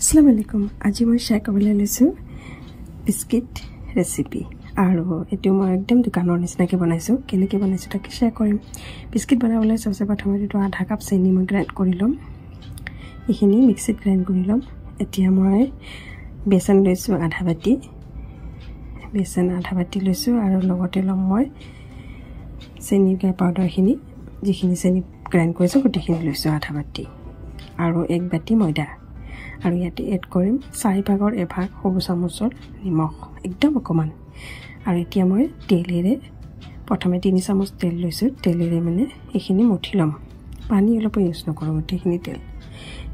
আসসালামু আলাইকুম। আজি মই শ্বেয়াৰ কৰিবলৈ লৈছোঁ বিস্কিট ৰেচিপি আৰু এইটো মই একদম দোকানৰ নিচিনাকৈ বনাইছোঁ। কেনেকৈ বনাইছোঁ তাকে শ্বেয়াৰ কৰিম। বিস্কিট বনাবলৈ সবচে প্ৰথমে এইটো আধা কাপ চেনি মই গ্ৰাইণ্ড কৰি ল'ম। এইখিনি মিক্সিত গ্ৰাইণ্ড কৰি ল'ম। এতিয়া মই বেচন লৈছোঁ আধা বাটি, লৈছোঁ আৰু লগতে ল'ম মই চেনি পাউডাৰখিনি, যিখিনি চেনি গ্ৰাইণ্ড কৰিছোঁ গোটেইখিনি লৈছোঁ আধা বাটি, আৰু 1 বাটি ময়দা, আৰু ইয়াতে এড কৰিম 4 ভাগৰ 1 ভাগ সৰু চামুচৰ নিমখ, একদম অকণমান। আৰু এতিয়া মই তেলেৰে প্ৰথমে 3 চামুচ তেল লৈছোঁ। তেলেৰে মানে এইখিনি মঠি ল'ম, পানী অলপ ইউজ নকৰোঁ, গোটেইখিনি তেল।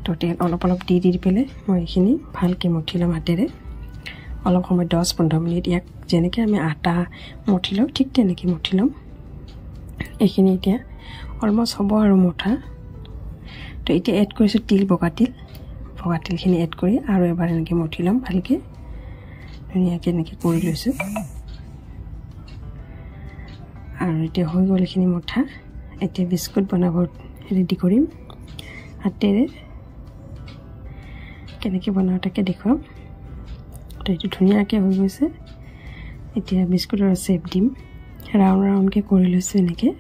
তো তেল অলপ অলপ দি পেলাই মই এইখিনি ভালকৈ মঠি ল'ম হাতেৰে। অলপ সময় 10-15 মিনিট ইয়াক যেনেকৈ আমি আটা মঠি লওঁ ঠিক তেনেকৈ মঠি ল'ম। এইখিনি এতিয়া অলমষ্ট হ'ব আৰু মঠা। তো এতিয়া এড কৰিছোঁ তিল, বগা তিলখিনি এড কৰি আৰু এবাৰ এনেকৈ মঠি ল'ম ভালকৈ, ধুনীয়াকৈ এনেকৈ কৰি লৈছোঁ। আৰু এতিয়া হৈ গ'ল এইখিনি মঠা। এতিয়া বিস্কুট বনাব ৰেডি কৰিম। হাতেৰে কেনেকৈ বনাওঁ তাকে দেখুৱাম। তো এইটো ধুনীয়াকৈ হৈ গৈছে। এতিয়া বিস্কুটৰ শ্বেপ দিম। ৰাউণ্ডকৈ কৰি লৈছোঁ, এনেকৈ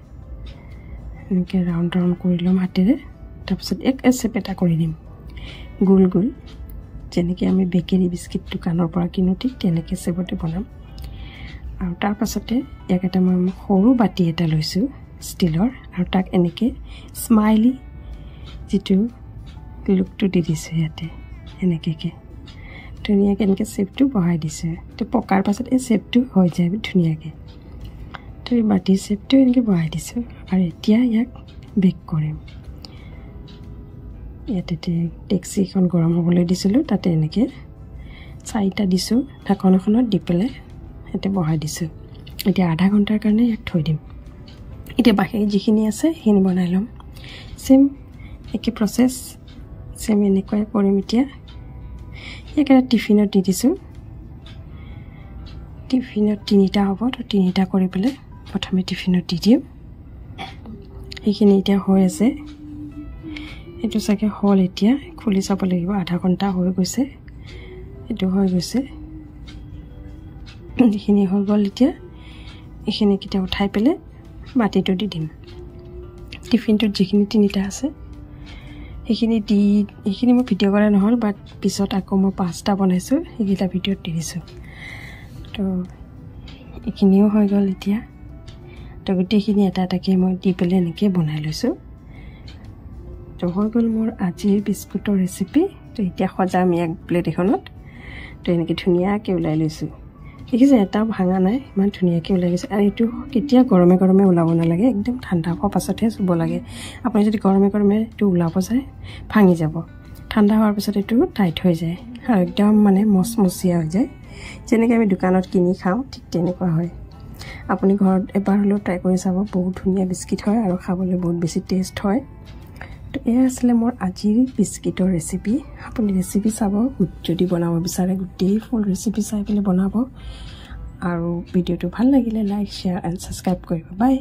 ৰাউণ্ড কৰি ল'ম হাতেৰে। তাৰপিছত এক শ্বেপ এটা কৰি দিম গোল, যেনেকৈ আমি বেকেৰী বিস্কিট দোকানৰ পৰা কিনো ঠিক তেনেকৈ শ্বেপতে বনাম। আৰু তাৰপাছতে ইয়াক এটা মই সৰু বাতি এটা লৈছোঁ ষ্টিলৰ, আৰু তাক এনেকৈ স্মাইলি যিটো লুকটো দি দিছোঁ ইয়াতে, এনেকৈ ধুনীয়াকৈ এনেকৈ শ্বেপটো বহাই দিছোঁ। তো পকাৰ পাছত এই শ্বেপটো হৈ যায় ধুনীয়াকৈ। তো এই বাতিৰ শ্বেপটো এনেকৈ বহাই দিছোঁ। আৰু এতিয়া ইয়াক বেক কৰিম। ইয়াতে ডেক্সি এখন গৰম হ'বলৈ দিছিলোঁ, তাতে এনেকৈ 4টা দিছোঁ, ঢাকন এখনত দি পেলাই ইয়াতে বহাই দিছোঁ। এতিয়া আধা ঘণ্টাৰ কাৰণে ইয়াক থৈ দিম। এতিয়া বাকী যিখিনি আছে সেইখিনি বনাই ল'ম। চেম একে প্ৰচেছ, চেম এনেকুৱাই কৰিম। এতিয়া ইয়াক এটা টিফিনত দি দিছোঁ। টিফিনত 3টা হ'ব, তো 3টা কৰি পেলাই প্ৰথমে টিফিনত দি দিম। সেইখিনি এতিয়া হৈ আছে। এইটো চাগে হ'ল, এতিয়া খুলি চাব লাগিব। আধা ঘণ্টা হৈ গৈছে, এইটো হৈ গৈছে। এইখিনি হৈ গ'ল। এতিয়া এইখিনিকেইটা উঠাই পেলাই বাতিটো দি দিম। টিফিনটোত যিখিনি 3টা আছে সেইখিনি মই ভিডিঅ' কৰা নহ'ল, বাট পিছত আকৌ মই 5টা বনাইছোঁ, সেইকেইটা ভিডিঅ'ত দি দিছোঁ। তো এইখিনিও হৈ গ'ল। এতিয়া তো গোটেইখিনি এটা এটাকৈ মই দি পেলাই এনেকৈ বনাই লৈছোঁ। তো হৈ গ'ল মোৰ আজিৰ বিস্কুটৰ ৰেচিপি। তো এতিয়া সজাম ইয়াক প্লেট এখনত। তো এনেকৈ ধুনীয়াকৈ ওলাই লৈছোঁ। দেখিছে, এটা ভাঙা নাই, ইমান ধুনীয়াকৈ ওলাই গৈছে। আৰু এইটো কেতিয়া গৰমে ওলাব নালাগে, একদম ঠাণ্ডা হোৱাৰ পাছতহে চুব লাগে। আপুনি যদি গৰমে এইটো ওলাব যায় ভাঙি যাব। ঠাণ্ডা হোৱাৰ পিছত এইটো টাইট হৈ যায় আৰু একদম মানে মচমচীয়া হৈ যায়। যেনেকৈ আমি দোকানত কিনি খাওঁ ঠিক তেনেকুৱা হয়। আপুনি ঘৰত এবাৰ হ'লেও ট্ৰাই কৰি চাব, বহুত ধুনীয়া বিস্কিট হয় আৰু খাবলৈ বহুত বেছি টেষ্ট হয়। তো এয়া আছিলে মোৰ আজিৰ বিস্কিটৰ ৰেচিপি। আপুনি ৰেচিপি চাব, যদি বনাব বিচাৰে গোটেই ফুল ৰেচিপি চাই পেলাই বনাব। আৰু ভিডিঅ'টো ভাল লাগিলে লাইক, শ্বেয়াৰ এণ্ড ছাবস্ক্ৰাইব কৰিব। বাই।